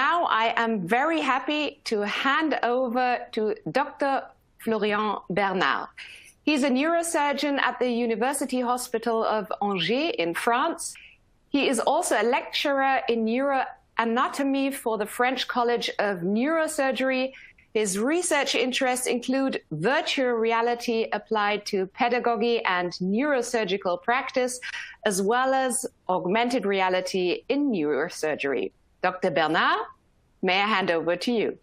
now I am very happy to hand over to Dr. Florian Bernard. He's a neurosurgeon at the University Hospital of Angers in France. He is also a lecturer in neuroanatomy for the French College of Neurosurgery. His research interests include virtual reality applied to pedagogy and neurosurgical practice, as well as augmented reality in neurosurgery. Dr. Bernard, may I hand over to you?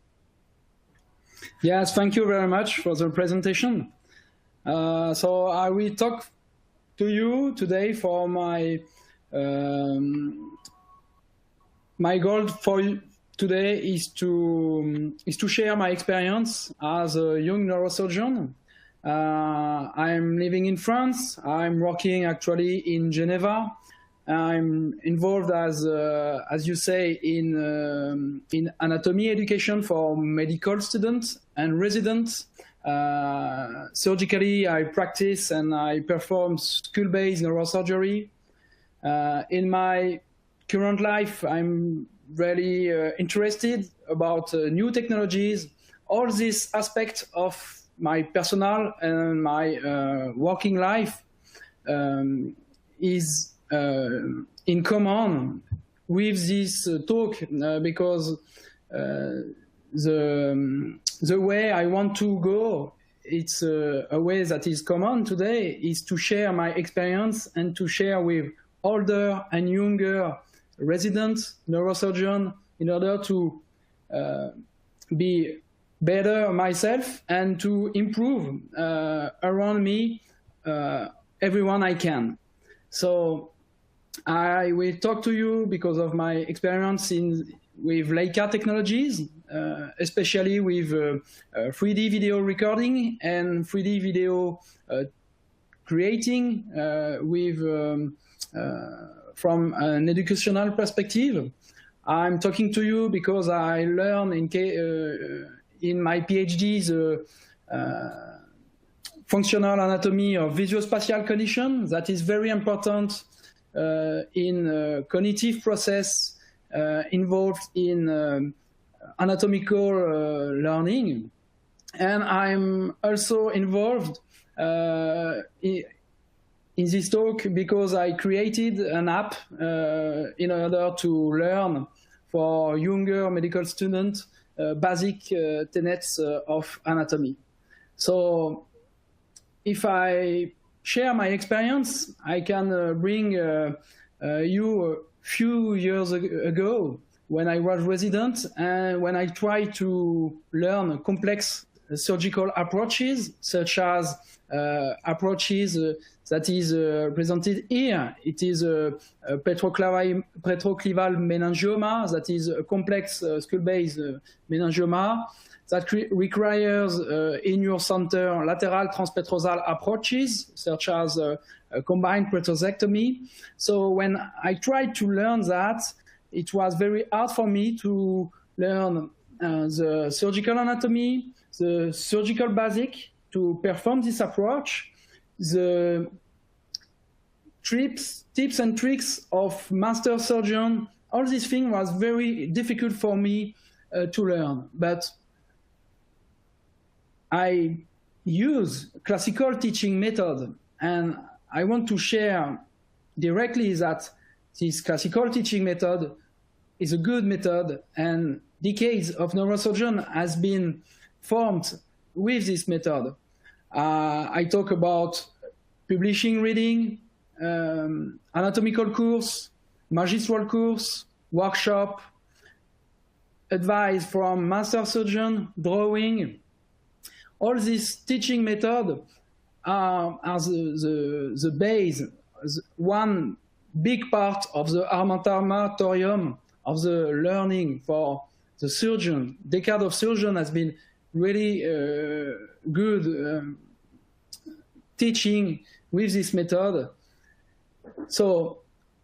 Yes, thank you very much for the presentation. So I will talk to you today for my goal for today is to share my experience as a young neurosurgeon. I'm living in France. I'm working actually in Geneva. I'm involved as you say in anatomy education for medical students and residents. Surgically, I practice and I perform skill-based neurosurgery. In my current life, I'm really interested about new technologies. All this aspect of my personal and my working life is in common with this talk because the way I want to go, it's a way that is common today, is to share my experience and to share with older and younger residents, neurosurgeons, in order to be better myself and to improve around me everyone I can. So I will talk to you because of my experience with Leica technologies, especially with 3D video recording and 3D video creating from an educational perspective. I'm talking to you because I learned in my PhD the functional anatomy of visuospatial cognition. That is very important in cognitive process involved in anatomical learning. And I'm also involved in this talk because I created an app in order to learn for younger medical students basic tenets of anatomy. So if I share my experience, I can bring you a few years ago when I was resident and when I tried to learn complex surgical approaches, such as approaches that is presented here. It is a petroclival meningioma, that is a complex skull-based meningioma that requires in your center lateral transpetrosal approaches, such as a combined petrosectomy. So when I tried to learn that, it was very hard for me to learn the surgical anatomy, the surgical basic to perform this approach, the tips and tricks of master surgeon. All these things was very difficult for me to learn. But I use classical teaching method, and I want to share directly that this classical teaching method is a good method, and decades of neurosurgeon has been formed with this method. I talk about publishing reading, anatomical course, magistral course, workshop, advice from master surgeon, drawing. All these teaching methods are the base, one big part of the armamentarium of the learning for the surgeon. Decade of surgeon has been really good teaching with this method. So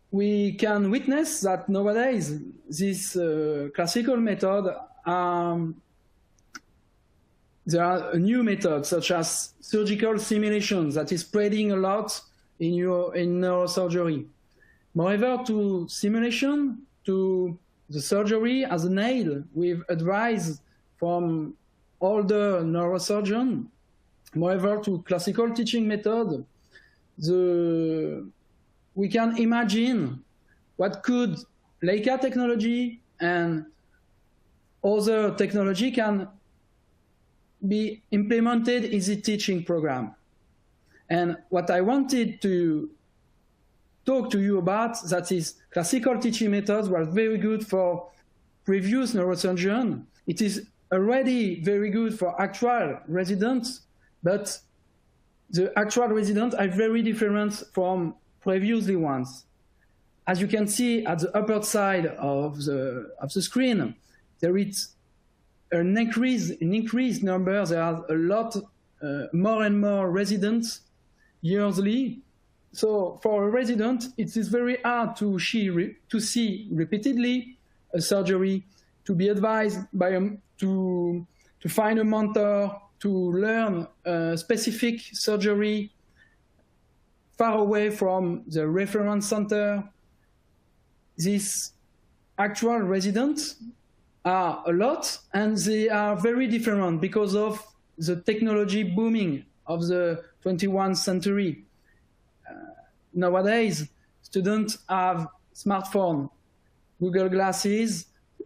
we can witness that nowadays this classical method, there are new methods such as surgical simulations that is spreading a lot in neurosurgery. Moreover, to simulation, to the surgery as a nail with advice from older neurosurgeon. Moreover, to classical teaching method, we can imagine what could Leica technology and other technology can be implemented in the teaching program. And what I wanted to talk to you about, that is classical teaching methods were very good for previous neurosurgeon. It is already very good for actual residents, but the actual residents are very different from previously ones. As you can see at the upper side of the screen, there is an increased number. There are a lot more and more residents yearly. So for a resident, it is very hard to see repeatedly a surgery, to be advised by to find a mentor, to learn a specific surgery far away from the reference center. These actual residents are a lot, and they are very different because of the technology booming of the 21st century. Nowadays, students have smartphone, Google glasses,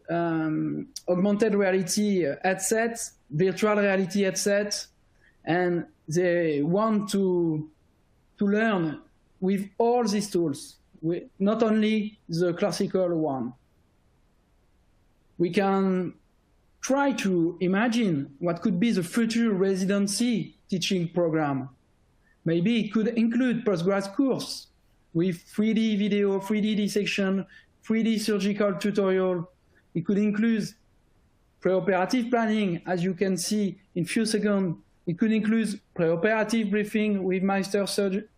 augmented reality headsets, virtual reality headsets, and they want to learn with all these tools, not only the classical one. We can try to imagine what could be the future residency teaching program. Maybe it could include postgrad course with 3D video, 3D dissection, 3D surgical tutorial. It could include preoperative planning, as you can see in few seconds. It could include preoperative briefing with master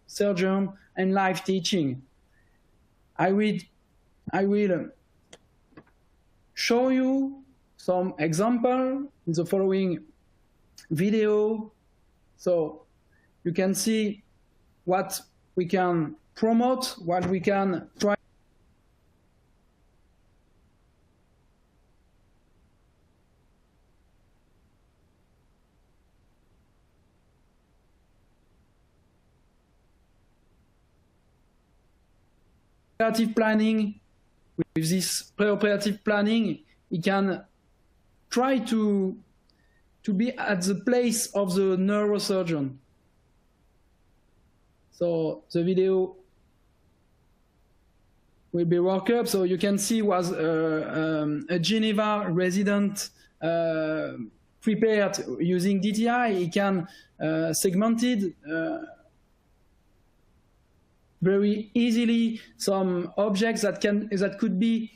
surgeon and live teaching. I will show you some example in the following video. So you can see what we can promote, what we can try. Preoperative planning, with this preoperative planning, you can try to be at the place of the neurosurgeon. So the video will be worked up. So you can see was a Geneva resident prepared using DTI. He can segmented very easily some objects that could be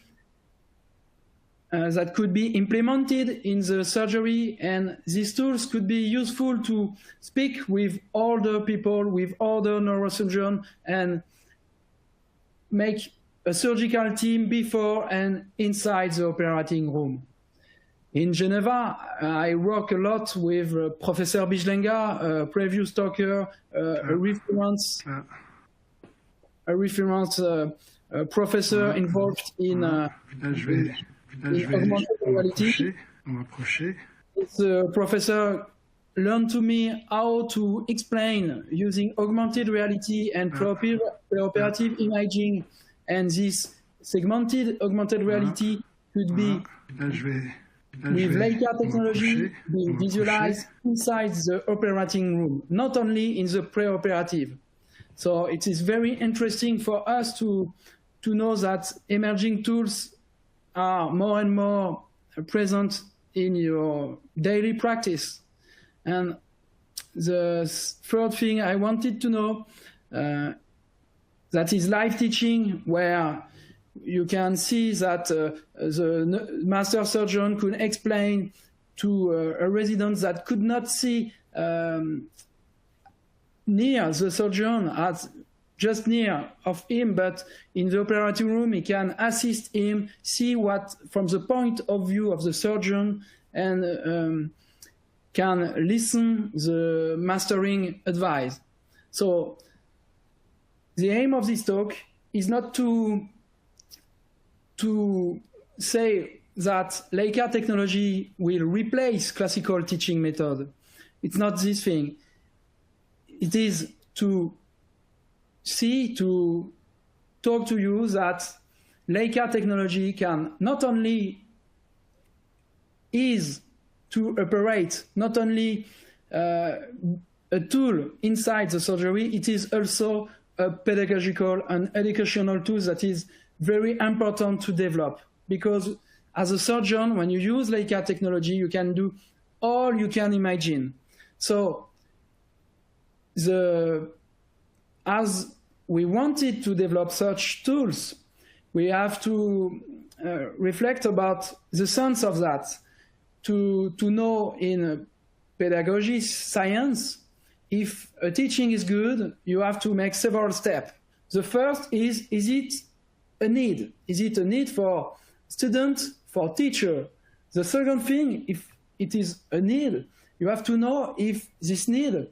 implemented in the surgery, and these tools could be useful to speak with older people, with other neurosurgeons, and make a surgical team before and inside the operating room. In Geneva, I work a lot with Professor Bijlenga, a previous talker, a reference professor involved in augmented reality. This professor learned to me how to explain using augmented reality and preoperative imaging, and this segmented augmented reality could be with Leica technology being visualized inside the operating room, not only in the preoperative. So it is very interesting for us to know that emerging tools are more and more present in your daily practice. And the third thing I wanted to know, that is live teaching, where you can see that the master surgeon could explain to a resident that could not see near the surgeon, as just near of him, but in the operating room, he can assist him, see what from the point of view of the surgeon, and can listen the mastering advice. So the aim of this talk is not to say that Leica technology will replace classical teaching method. It's not this thing. It is to talk to you that Leica technology can not only is to operate, not only a tool inside the surgery, it is also a pedagogical and educational tool that is very important to develop. Because as a surgeon, when you use Leica technology, you can do all you can imagine. So as we wanted to develop such tools, we have to reflect about the sense of that, to know in pedagogy science, if a teaching is good, you have to make several steps. The first is it a need? Is it a need for students, for teacher? The second thing, if it is a need, you have to know if this need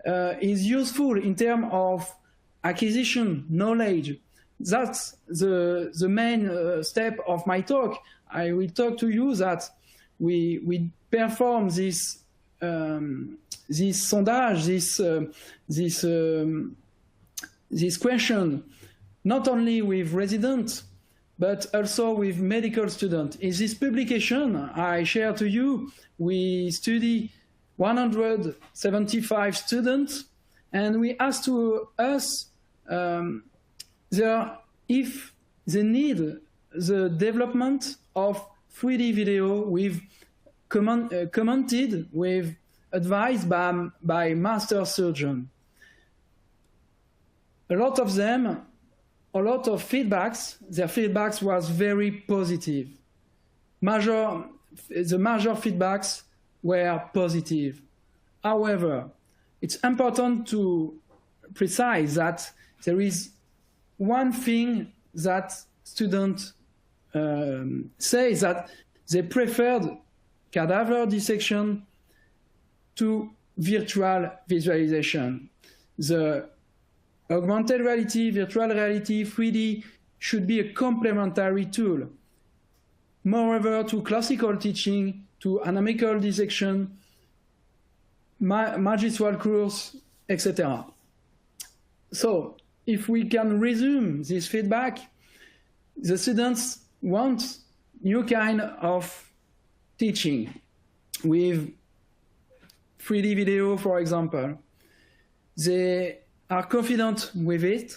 is useful in terms of acquisition, knowledge. That's the main step of my talk. I will talk to you that we perform this sondage, this question, not only with residents, but also with medical students. In this publication I share to you, we study 175 students, and we asked to us if they need the development of 3D video with commented with advice by master surgeon. A lot of them, a lot of feedbacks, their feedbacks was very positive. The major feedbacks were positive. However, it's important to precise that there is one thing that students say, that they preferred cadaver dissection to virtual visualization. The augmented reality, virtual reality, 3D should be a complementary tool. Moreover, to classical teaching, to anatomical dissection, magistral course, etc. So, if we can resume this feedback, the students want new kind of teaching with 3D video, for example. They are confident with it,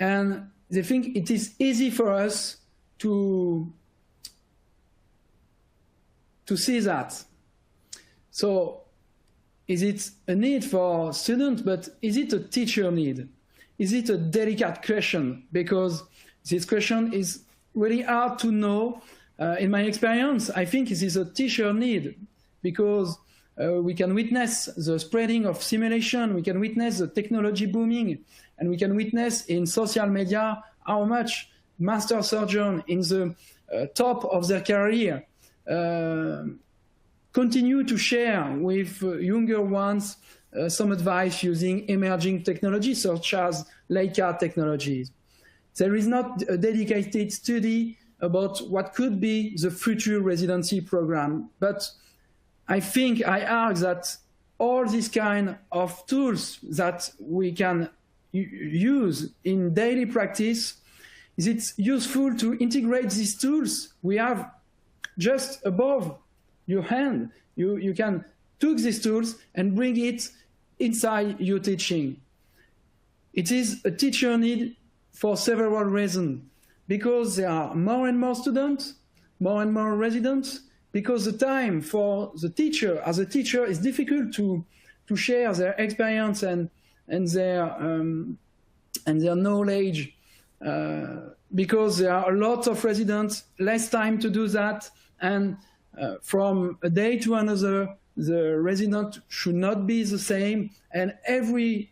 and they think it is easy for us to see that. So, is it a need for students, but is it a teacher need? Is it a delicate question? Because this question is really hard to know. In my experience, I think it is a teacher need, because we can witness the spreading of simulation, we can witness the technology booming, and we can witness in social media how much master surgeons in the top of their career continue to share with younger ones some advice using emerging technologies such as Leica technologies. There is not a dedicated study about what could be the future residency program, but I think I argue that all these kind of tools that we can use in daily practice, is it useful to integrate these tools we have just above your hand. You can take these tools and bring it inside your teaching. It is a teacher need for several reasons, because there are more and more students, more and more residents, because the time for the teacher, as a teacher, is difficult to share their experience and their knowledge, because there are a lot of residents, less time to do that, and from a day to another, the resident should not be the same, and every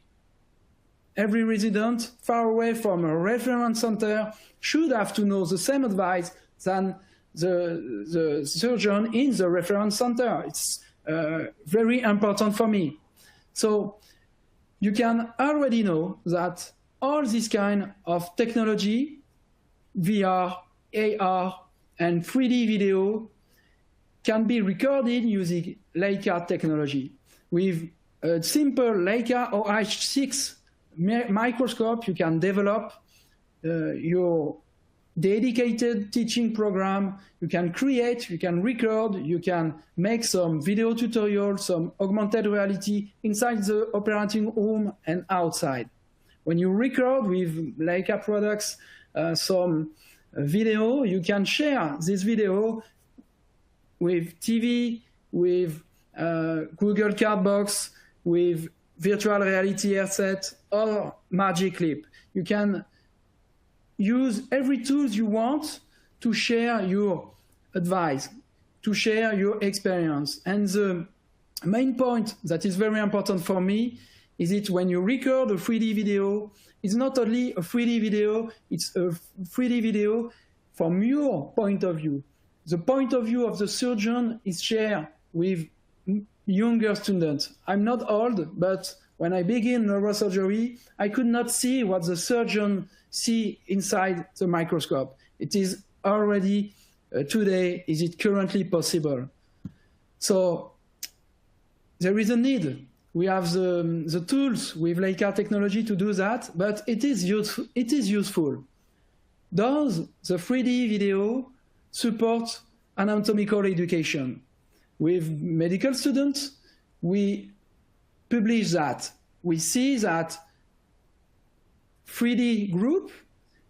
resident far away from a reference center should have to know the same advice than the surgeon in the reference center. It's very important for me. So you can already know that all this kind of technology, VR, AR, and 3D video can be recorded using Leica technology. With a simple Leica OH6 microscope, you can develop your dedicated teaching program. You can create, you can record, you can make some video tutorials, some augmented reality inside the operating room and outside. When you record with Leica products some video, you can share this video with TV, with Google Cardbox, with virtual reality headset or Magic Leap. You can use every tool you want to share your advice, to share your experience. And the main point that is very important for me is that when you record a 3D video, it's not only a 3D video, it's a 3D video from your point of view. The point of view of the surgeon is shared with younger students. I'm not old, but when I began neurosurgery, I could not see what the surgeon see inside the microscope. It is already today, is it currently possible? So there is a need. We have the tools with Leica technology to do that, but it is useful. Does the 3D video support anatomical education? With medical students, we publish that. We see that 3D group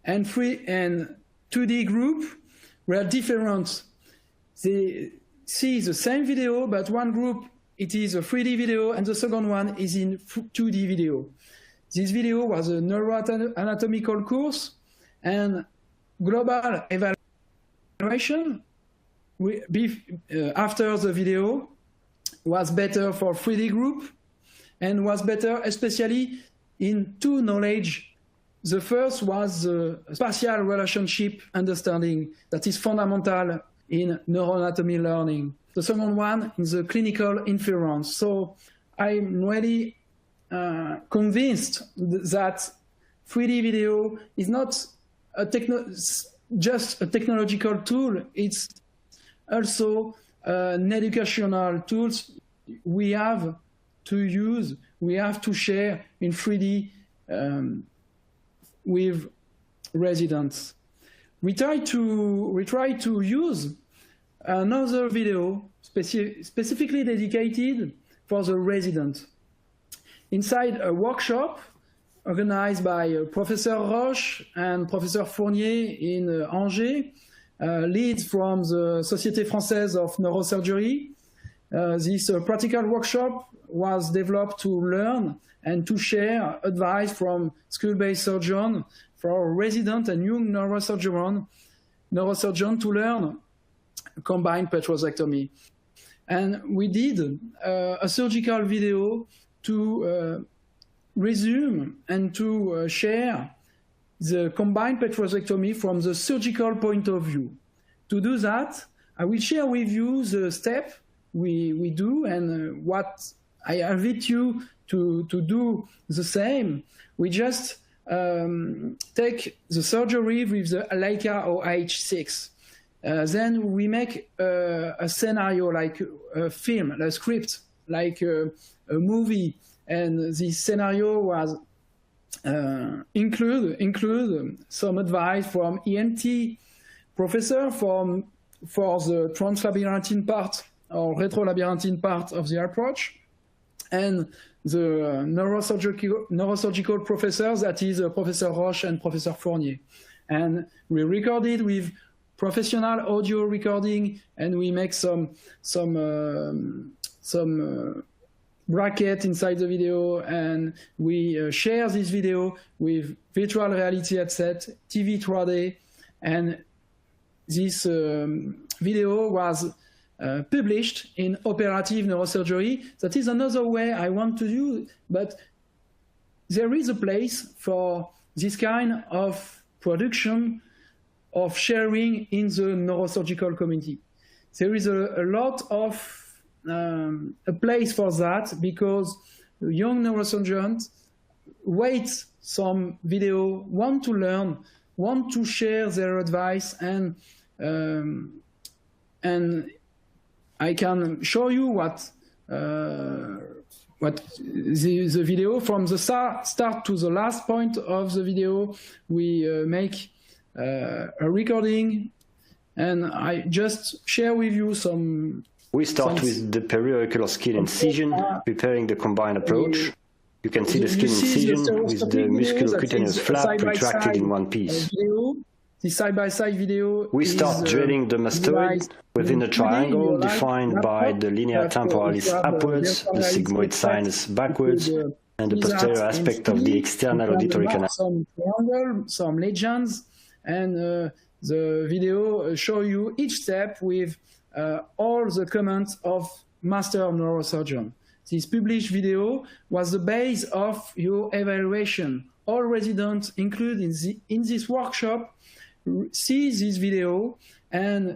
and 2D group were different. They see the same video, but one group, it is a 3D video, and the second one is in 2D video. This video was a neuroanatomical course, and global evaluation after the video was better for 3D group, and was better especially in two knowledge. The first was the spatial relationship understanding that is fundamental in neuroanatomy learning. The second one is the clinical inference. So I'm really convinced that 3D video is not just a technological tool, it's also an educational tool we have to use, we have to share in 3D with residents. We try to use another video specifically dedicated for the resident. Inside a workshop organized by Professor Roche and Professor Fournier in Angers, leads from the Société Française of Neurosurgery. This practical workshop was developed to learn and to share advice from school-based surgeons for resident and young neurosurgeon to learn combined petrosectomy. And we did a surgical video to resume and to share the combined petrosectomy from the surgical point of view. To do that, I will share with you the step we do and what I invite you to do the same. We just take the surgery with the Leica OH6. Then we make a scenario like a film, a script, like a movie. And this scenario was include some advice from ENT professor for the translabyrinthine part or retrolabyrinthine part of the approach, and the neurosurgical professors, that is Professor Roche and Professor Fournier. And we recorded with professional audio recording, and we make some bracket inside the video, and we share this video with virtual reality headset, TV 3D, and this video was published in operative neurosurgery. That is another way I want to do, but there is a place for this kind of production, of sharing in the neurosurgical community. There is a lot of a place for that, because young neurosurgeons wait some video, want to learn, want to share their advice, and and I can show you what the video from the start to the last point of the video. We make a recording, and I just share with you some. We start with the periocular skin incision, preparing the combined approach. You can see the skin incision with the musculocutaneous flap retracted in one piece. The side-by-side video. We start drilling the mastoid within a triangle defined by the linea temporalis upwards, the sigmoid sinus backwards, and the posterior aspect of the external auditory canal. Some triangle, some legends, and the video show you each step with all the comments of master neurosurgeon. This published video was the base of your evaluation. All residents included in this workshop see this video, and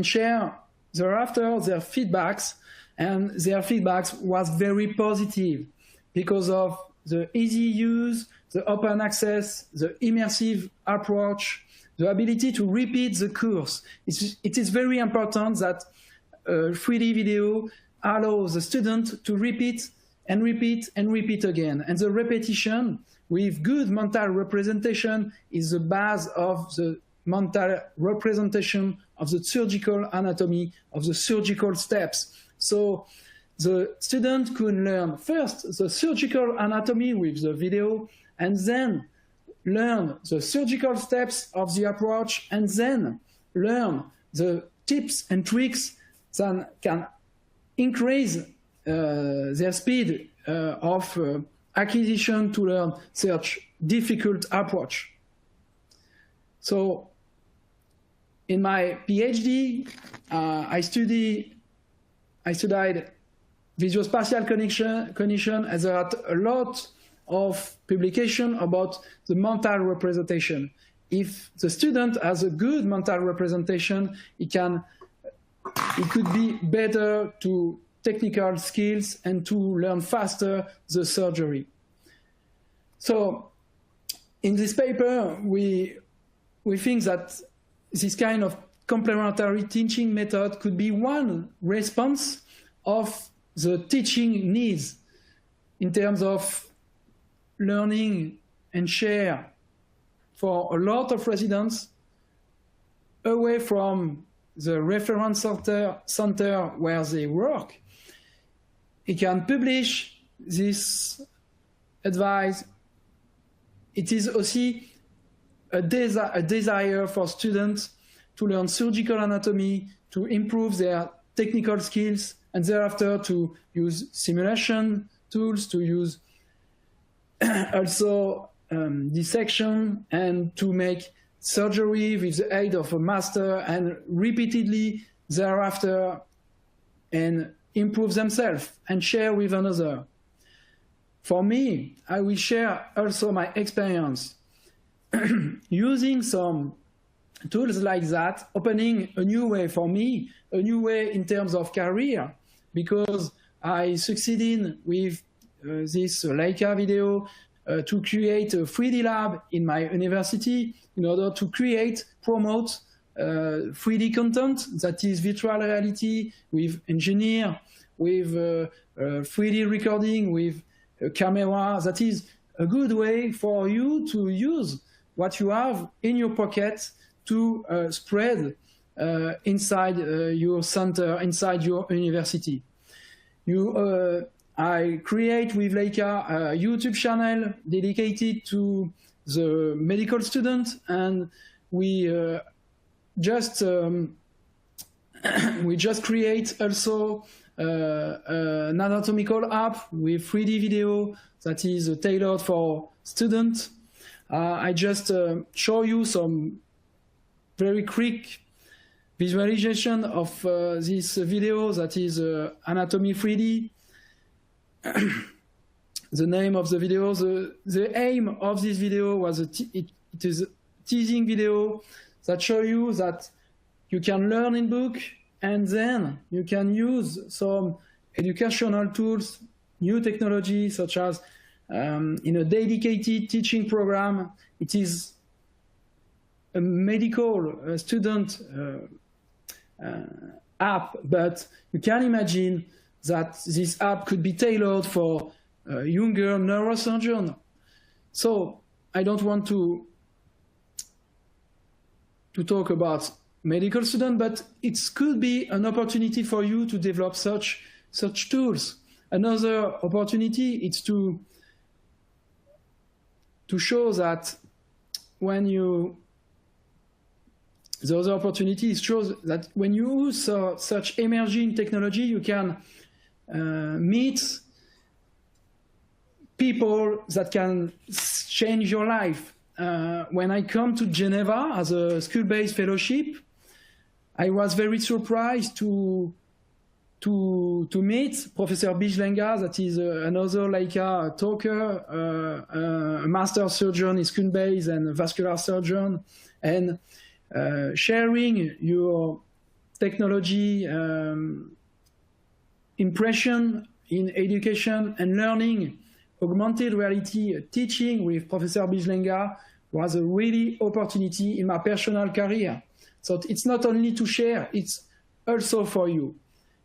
share thereafter their feedbacks, and their feedbacks was very positive because of the easy use, the open access, the immersive approach, the ability to repeat the course. It is very important that 3D video allows the student to repeat and repeat and repeat again. And the repetition with good mental representation is the base of the mental representation of the surgical anatomy, of the surgical steps. So the student could learn first the surgical anatomy with the video, and then learn the surgical steps of the approach, and then learn the tips and tricks that can increase their speed of acquisition to learn such difficult approach. So in my PhD, I studied visuospatial cognition, as there are a lot of publication about the mental representation. If the student has a good mental representation, it could be better to technical skills and to learn faster the surgery. So in this paper, we think that this kind of complementary teaching method could be one response of the teaching needs in terms of learning and share for a lot of residents away from the reference center where they work. It can publish this advice. It is also a desire for students to learn surgical anatomy, to improve their technical skills, and thereafter to use simulation tools, to use also dissection, and to make surgery with the aid of a master, and repeatedly thereafter, and improve themselves and share with another. For me, I will share also my experience using some tools like that, opening a new way for me, a new way in terms of career, because I succeeded with this Leica video to create a 3D lab in my university in order to promote 3D content, that is virtual reality with engineer, with 3D recording, with a camera. That is a good way for you to use what you have in your pocket to spread inside your center, inside your university. I create with Leica a YouTube channel dedicated to the medical student, and we just create also an anatomical app with 3D video that is tailored for students. I just show you some very quick visualization of this video that is Anatomy 3D. The name of the video, the aim of this video was it is a teasing video that show you that you can learn in book, and then you can use some educational tools, new technology, such as in a dedicated teaching program. It is a medical student app, but you can imagine that this app could be tailored for younger neurosurgeons. So I don't want to talk about medical students, but it could be an opportunity for you to develop such tools. Another opportunity is to show that when you, the other opportunity shows that when you use such emerging technology, you can meet people that can change your life. When I come to Geneva as a school-based fellowship, I was very surprised to meet Professor Bijlenga, that is another Leica talker, a master surgeon in school-based and a vascular surgeon, and sharing your technology impression in education and learning. Augmented reality teaching with Professor Bijlenga was a really opportunity in my personal career. So it's not only to share, it's also for you.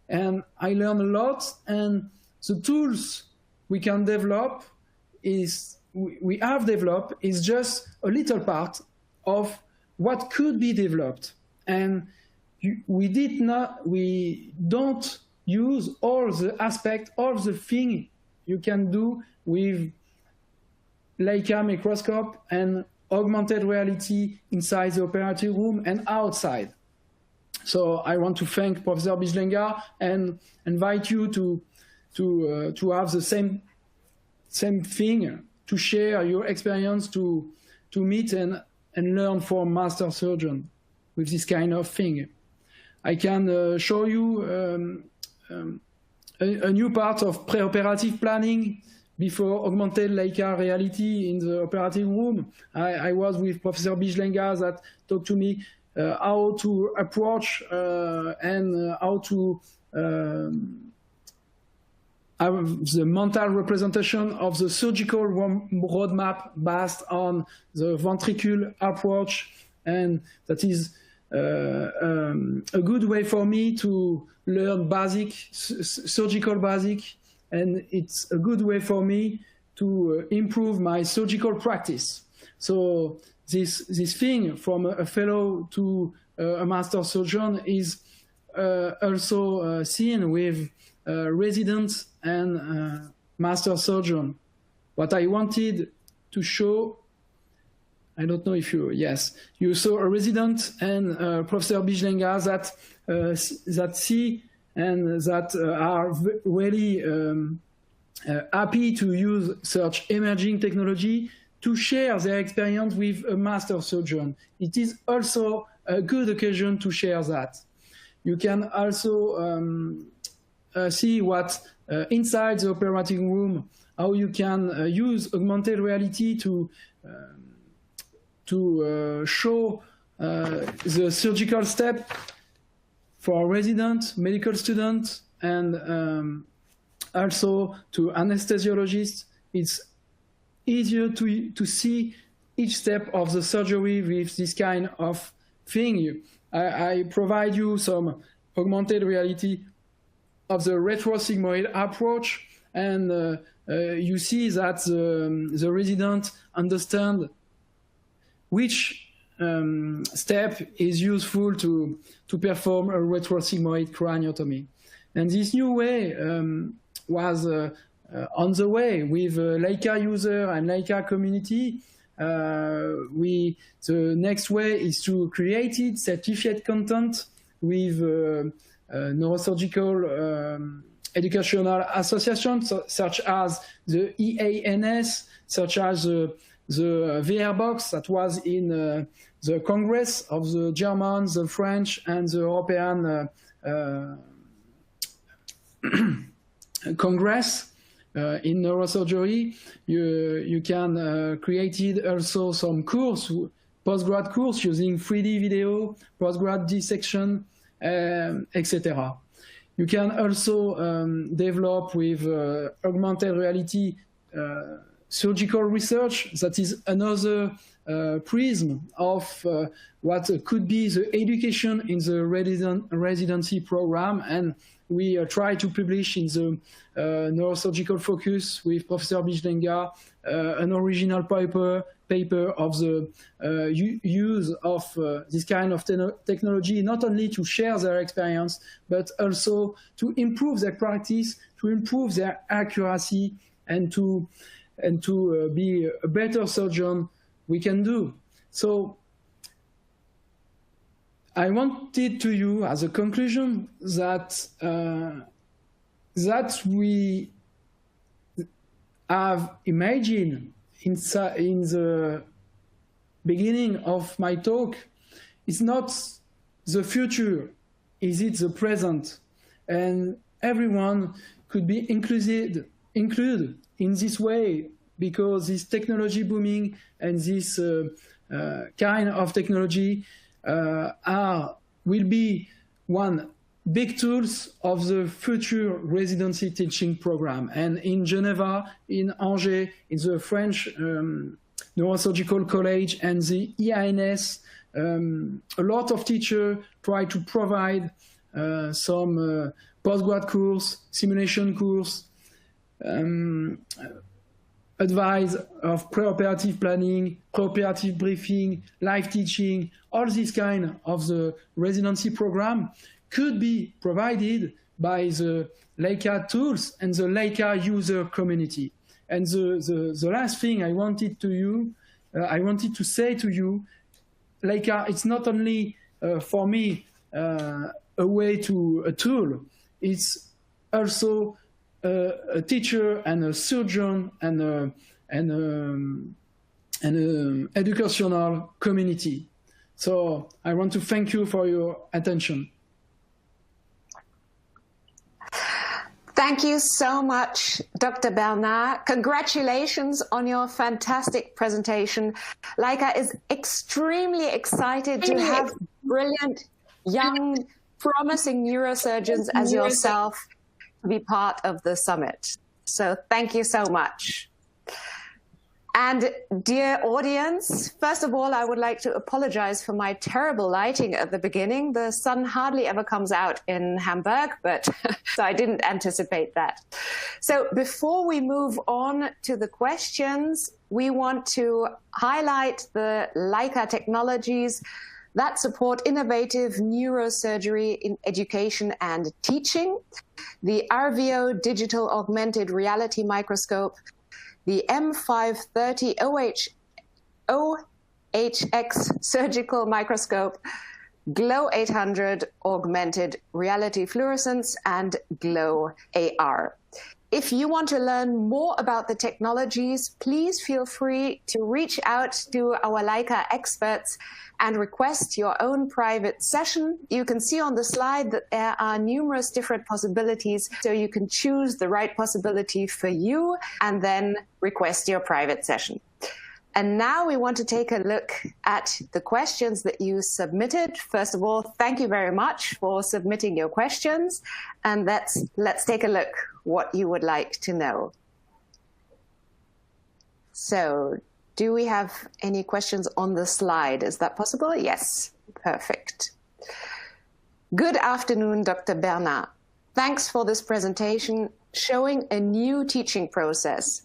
And I learned a lot, and the tools we can develop we have developed is just a little part of what could be developed. And we don't use all the aspects, all the things you can do with Leica microscope and augmented reality inside the operating room and outside. So I want to thank Professor Bijlenga and invite you to have the same thing, to share your experience, to meet and learn from master surgeon with this kind of thing. I can show you a new part of preoperative planning before augmented Leica reality in the operating room. I was with Professor Bijlenga that talked to me how to approach and how to have the mental representation of the surgical roadmap based on the ventricle approach, and that is a good way for me to learn surgical basic, and it's a good way for me to improve my surgical practice. So this thing from a fellow to a master surgeon is also seen with residents and master surgeon. What I wanted to show, I don't know if you saw a resident and Professor Bijlenga that see and that are really happy to use such emerging technology to share their experience with a master surgeon. It is also a good occasion to share that. You can also see what inside the operating room, how you can use augmented reality to show the surgical step for residents, medical students, and also to anesthesiologists. It's easier to see each step of the surgery with this kind of thing. I provide you some augmented reality of the retrosigmoid approach, and you see that the resident understand which step is useful to perform a retrosigmoid craniotomy. And this new way was on the way with Leica user and Leica community. The next way is to create certificate content with neurosurgical educational associations such as the EANS, such as the VR box that was in the Congress of the Germans, the French, and the European Congress in neurosurgery. You can create also some course, postgrad course using 3D video, postgrad dissection, etc. You can also develop with augmented reality surgical research. That is another prism of what could be the education in the residency program. And we try to publish in the neurosurgical focus with Professor Bijlenga an original paper of the use of this kind of technology, not only to share their experience, but also to improve their practice, to improve their accuracy, and to be a better surgeon we can do. So I wanted to you as a conclusion that that we have imagined in the beginning of my talk is not the future, is it the present? And everyone could be included in this way, because this technology booming and this kind of technology will be one big tools of the future residency teaching program. And in Geneva, in Angers, in the French Neurosurgical College and the EINS, a lot of teachers try to provide some postgrad course, simulation course, advice of preoperative planning, preoperative briefing, live teaching. All this kind of the residency program could be provided by the Leica tools and the Leica user community. And the last thing I wanted to say to you, Leica, it's not only for me a way to a tool, it's also a teacher and a surgeon and an educational community. So I want to thank you for your attention. Thank you so much, Dr. Bernard. Congratulations on your fantastic presentation. Leica is extremely excited to have brilliant, young, promising neurosurgeons as yourself to be part of the summit. So thank you so much. And dear audience, first of all, I would like to apologize for my terrible lighting at the beginning. The sun hardly ever comes out in Hamburg, but so I didn't anticipate that. So before we move on to the questions, we want to highlight the Leica technologies that support innovative neurosurgery in education and teaching: the RVO digital augmented reality microscope, the M530 OHX surgical microscope, Glow 800 augmented reality fluorescence, and Glow AR. If you want to learn more about the technologies, please feel free to reach out to our Leica experts and request your own private session. You can see on the slide that there are numerous different possibilities, so you can choose the right possibility for you and then request your private session. And now we want to take a look at the questions that you submitted. First of all, thank you very much for submitting your questions. And let's take a look what you would like to know. So, do we have any questions on the slide? Is that possible? Yes, perfect. Good afternoon, Dr. Bernard. Thanks for this presentation showing a new teaching process.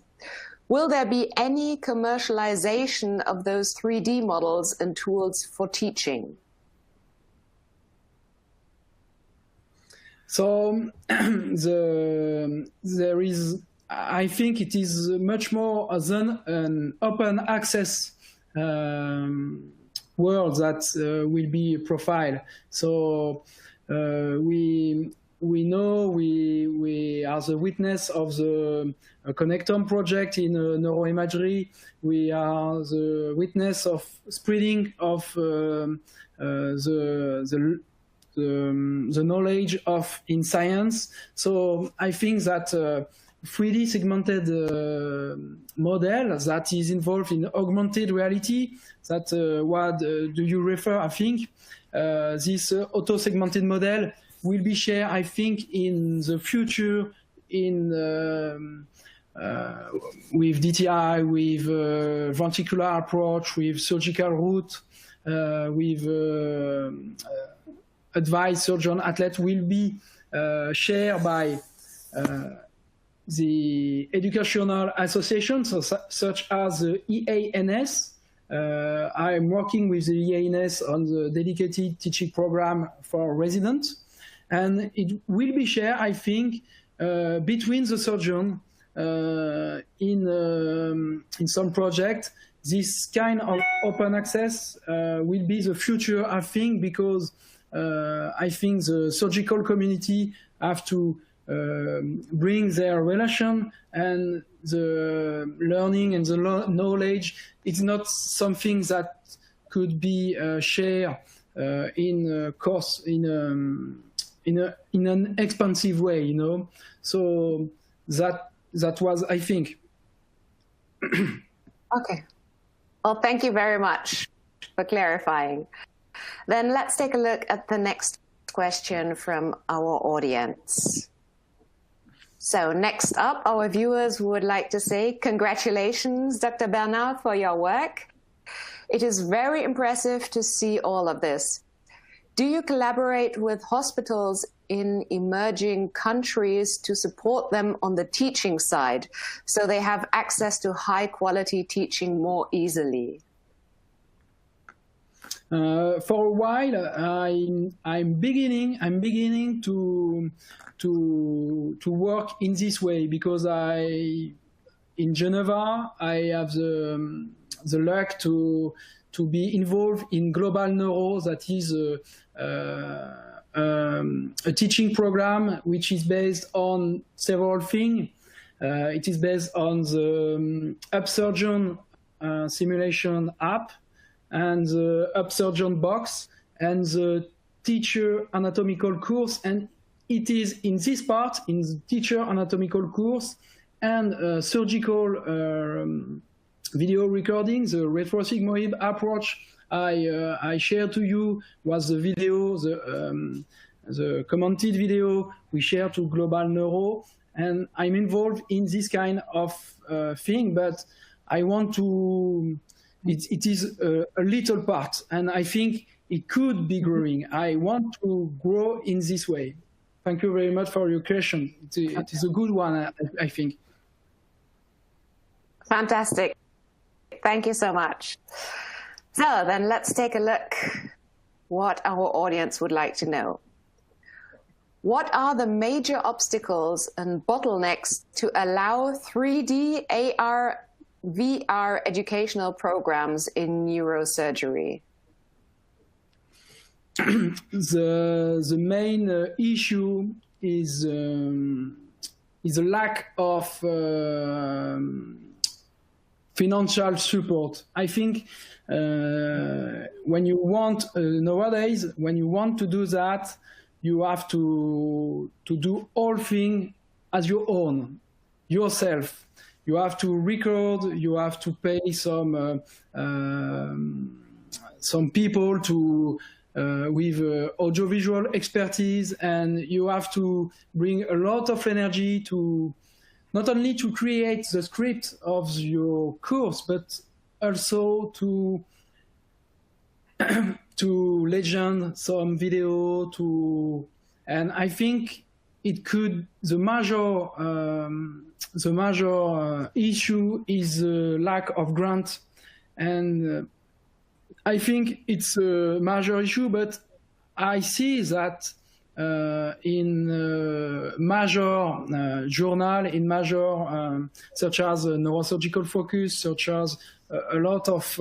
Will there be any commercialization of those 3D models and tools for teaching? So there is, I think it is much more than an open access world that will be profiled. So we know we are the witness of the Connectome project in neuroimagery. We are the witness of spreading of the knowledge of in science. So I think that 3D segmented model that is involved in augmented reality, that what do you refer, I think, this auto-segmented model will be shared, I think, in the future in with DTI, with ventricular approach, with surgical route, with advised surgeon athlete will be shared by the educational associations, such as the EANS. I am working with the EANS on the dedicated teaching program for residents, and it will be shared, I think, between the surgeon in some project. This kind of open access will be the future, I think, because I think the surgical community have to bring their relation, and the learning and the knowledge. It's not something that could be shared in a course in an expensive way, you know. So that was, I think. Okay. Well, thank you very much for clarifying. Then let's take a look at the next question from our audience. So next up, our viewers would like to say, congratulations, Dr. Bernard, for your work. It is very impressive to see all of this. Do you collaborate with hospitals in emerging countries to support them on the teaching side, so they have access to high quality teaching more easily? For a while, I'm beginning to work in this way, because in Geneva I have the luck to be involved in Global Neuro, that is a teaching program which is based on several things. It is based on the Upsurgeon simulation app, and the Upsurgeon box, and the teacher anatomical course. And it is in this part, in the teacher anatomical course, and surgical video recording, the retrosigmoid approach I shared to you was the video, the commented video we share to Global Neuro. And I'm involved in this kind of thing, but I want to, it is a little part, and I think it could be growing. I want to grow in this way. Thank you very much for your question. It is a good one, I think. Fantastic. Thank you so much. So then let's take a look what our audience would like to know. What are the major obstacles and bottlenecks to allow 3D, AR, VR educational programs in neurosurgery? The main issue is a lack of financial support. I think when you want nowadays, when you want to do that, you have to do all things as your own, yourself. You have to record. You have to pay some people to with audiovisual expertise, and you have to bring a lot of energy to not only to create the script of your course, but also to legend some video and I think it could, the major issue is the lack of grant, and I think it's a major issue, but I see that in major journal, in major such as Neurosurgical Focus, such as a lot of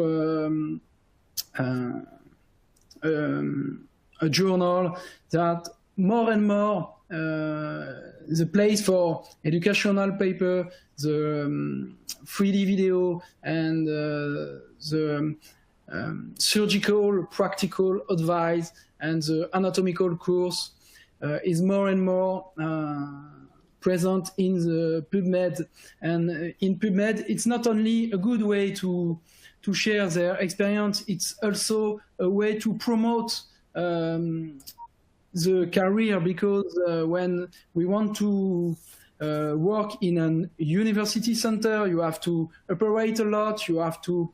a journal, that more and more the place for educational paper, the 3D video, and the surgical practical advice and the anatomical course is more and more present in the PubMed. And in PubMed, it's not only a good way to share their experience, it's also a way to promote the career, because when we want to work in a university center. You have to operate a lot. You have to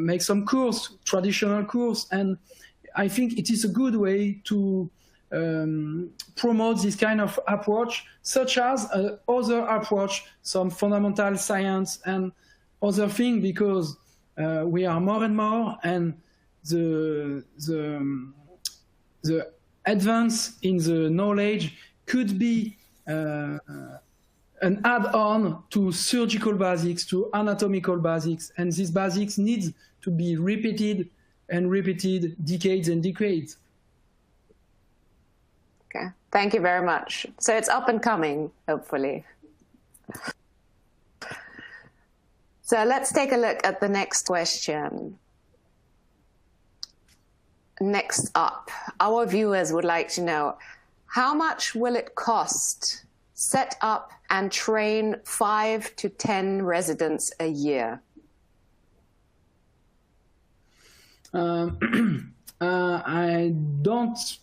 make some course, traditional course. And I think it is a good way to promote this kind of approach, such as other approach, some fundamental science and other thing, because we are more and more, and the advance in the knowledge could be an add-on to surgical basics, to anatomical basics, and these basics need to be repeated and repeated decades and decades. Okay, thank you very much. So it's up and coming, hopefully. So let's take a look at the next question. Next up, our viewers would like to know, how much will it cost set up and train 5 to 10 residents a year? I don't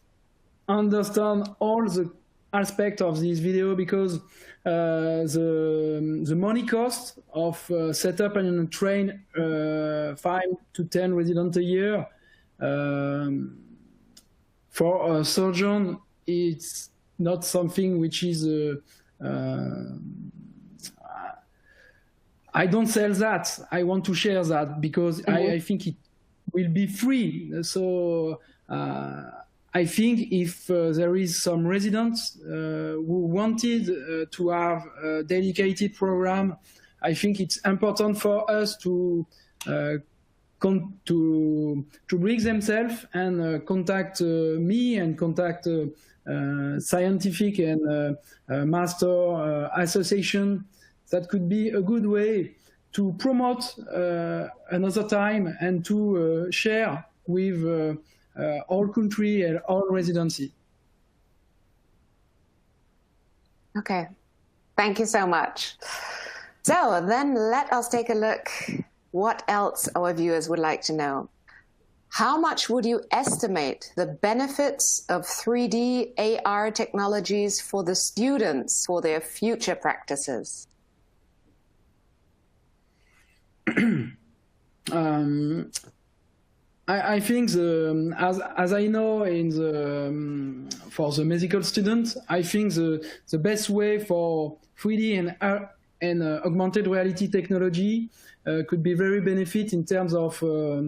understand all the aspects of this video, because the money cost of set up and train 5 to 10 residents a year for a surgeon, it's not something which is I don't sell that. I want to share that, because I think it will be free. So I think if there is some residents who wanted to have a dedicated program, I think it's important for us to bring themselves and contact me and contact scientific and master association. That could be a good way to promote another time and to share with all country and all residency. Okay, thank you so much. So then let us take a look what else our viewers would like to know. How much would you estimate the benefits of 3D AR technologies for the students for their future practices? I think as I know for the medical students, I think the best way for 3D and augmented reality technology could be very benefit in terms of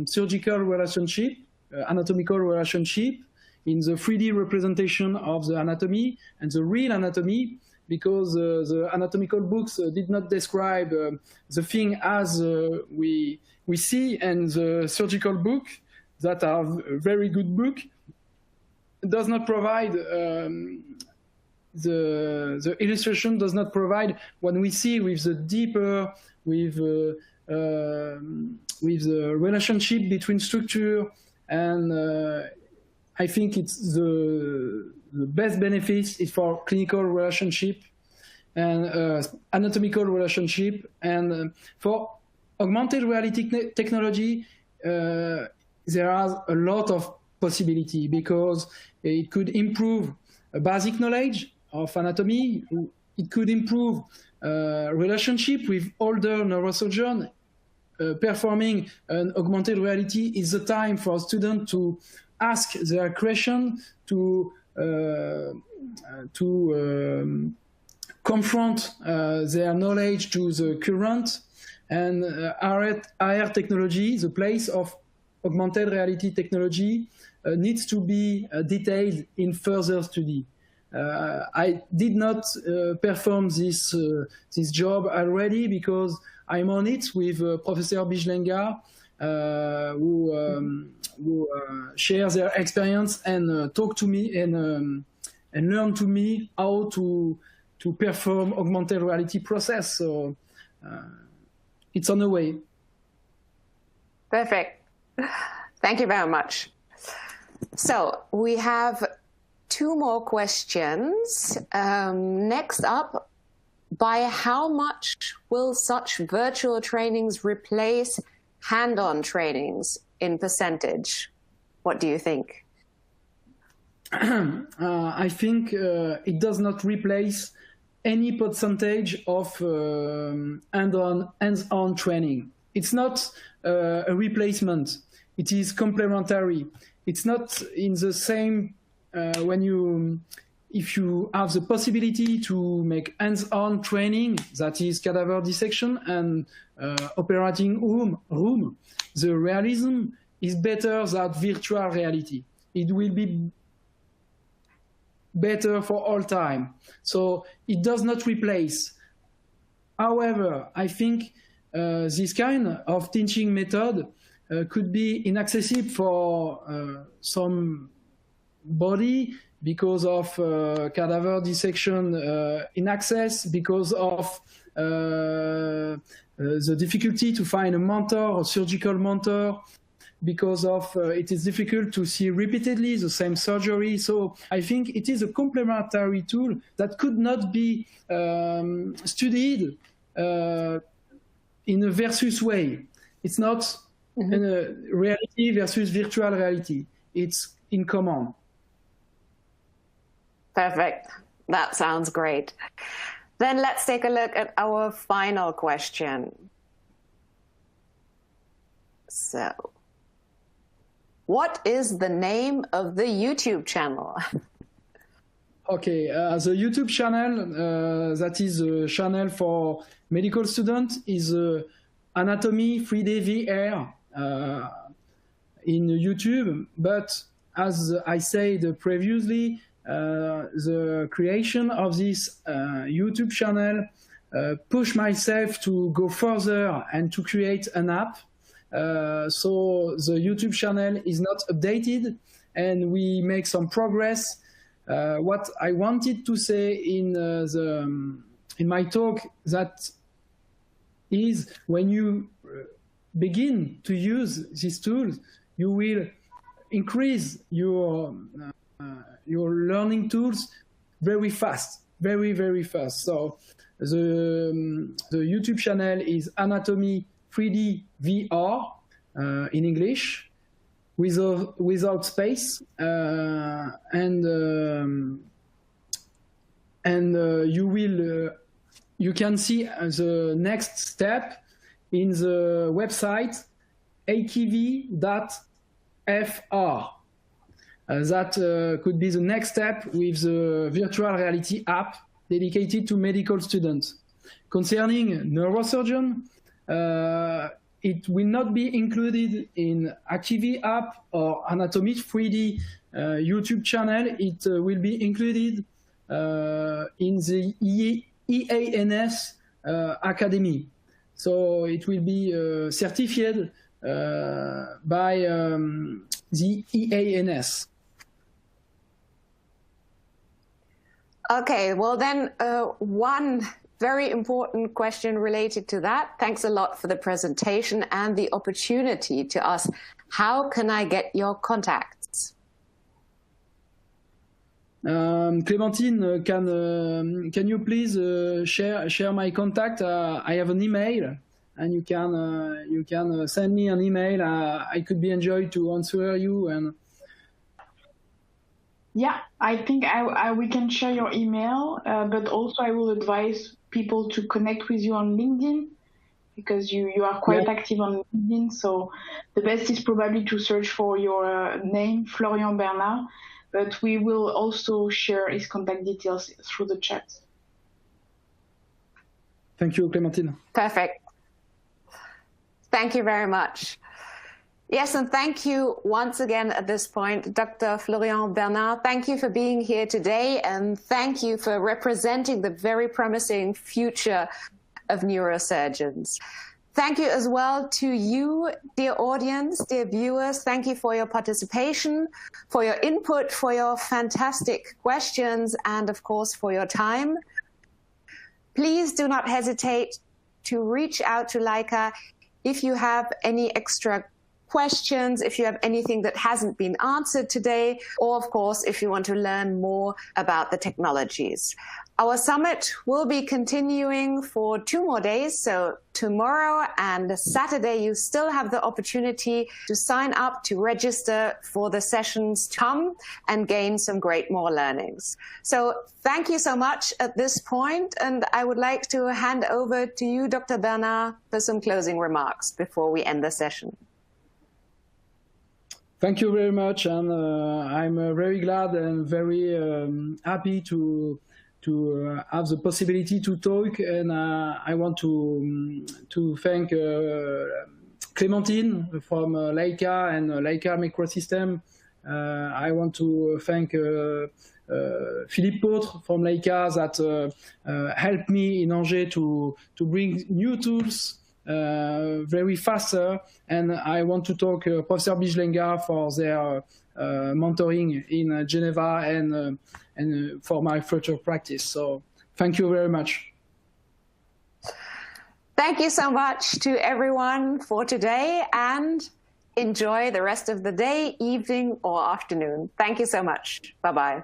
surgical relationship, anatomical relationship, in the 3D representation of the anatomy and the real anatomy, because the anatomical books did not describe the thing as we see, and the surgical book, that are very good book, does not provide the illustration does not provide what we see with the deeper, with the relationship between structure, and I think it's the best benefits is for clinical relationship and anatomical relationship, and for augmented reality technology. There are a lot of possibility, because it could improve basic knowledge of anatomy. It could improve relationship with older neurosurgeons. Performing an augmented reality is the time for students to ask their question, to confront their knowledge to the current, and AR technology, the place of augmented reality technology, needs to be detailed in further study. I did not perform this job already, because I'm on it with Professor Bijlenga, who share their experience and talk to me and learn to me how to perform augmented reality process. So it's on the way. Perfect. Thank you very much. So we have 2 more questions. Next up, by how much will such virtual trainings replace hand-on trainings in percentage? What do you think? I think it does not replace any percentage of hands-on training. It's not a replacement. It is complementary. It's not in the same if you have the possibility to make hands-on training, that is cadaver dissection and operating room, the realism is better than virtual reality. It will be better for all time. So it does not replace. However, I think this kind of teaching method could be inaccessible for somebody because of cadaver dissection in access, because of the difficulty to find a mentor, a surgical mentor, because of it is difficult to see repeatedly the same surgery. So I think it is a complementary tool that could not be studied in a versus way. It's not in a reality versus virtual reality. It's in common. Perfect. That sounds great. Then let's take a look at our final question. So, what is the name of the YouTube channel? Okay, the YouTube channel, that is a channel for medical students, is Anatomy 3D VR in YouTube. But as I said previously, the creation of this YouTube channel pushed myself to go further and to create an app. So the YouTube channel is not updated, and we make some progress. What I wanted to say in my talk, that is when you begin to use these tools, you will increase your learning tools very fast, very fast. So the YouTube channel is Anatomy 3D VR in English, without space, and you can see the next step in the website akivi.fr. That could be the next step with the virtual reality app dedicated to medical students. Concerning neurosurgeon, it will not be included in Akivi app or Anatomy 3D YouTube channel. It will be included in the EANS Academy. So it will be certified by the EANS. Okay, well then one very important question related to that. Thanks a lot for the presentation and the opportunity to ask, how can I get your contacts? Clémentine, can you please share my contact? I have an email, and you can send me an email. I could be enjoyed to answer you. And yeah, I think we can share your email, but also I will advise people to connect with you on LinkedIn, because you are quite active on LinkedIn. So the best is probably to search for your name, Florian Bernard, but we will also share his contact details through the chat. Thank you, Clémentine. Perfect. Thank you very much. Yes, and thank you once again at this point, Dr. Florian Bernard. Thank you for being here today, and thank you for representing the very promising future of neurosurgeons. Thank you as well to you, dear audience, dear viewers. Thank you for your participation, for your input, for your fantastic questions, and of course for your time. Please do not hesitate to reach out to Leica if you have any extra questions, if you have anything that hasn't been answered today, or of course, if you want to learn more about the technologies. Our summit will be continuing for 2 more days. So tomorrow and Saturday, you still have the opportunity to sign up to register for the sessions to come and gain some great more learnings. So thank you so much at this point. And I would like to hand over to you, Dr. Bernard, for some closing remarks before we end the session. Thank you very much. And I'm very glad and very happy to have the possibility to talk, and I want to thank Clémentine from Leica and Leica Microsystems. I want to thank Philippe Potre from Leica that helped me in Angers to bring new tools very faster, and I want to thank Professor Bijlenga for their mentoring in Geneva and for my future practice. So thank you very much. Thank you so much to everyone for today, and enjoy the rest of the day, evening, or afternoon. Thank you so much. Bye-bye.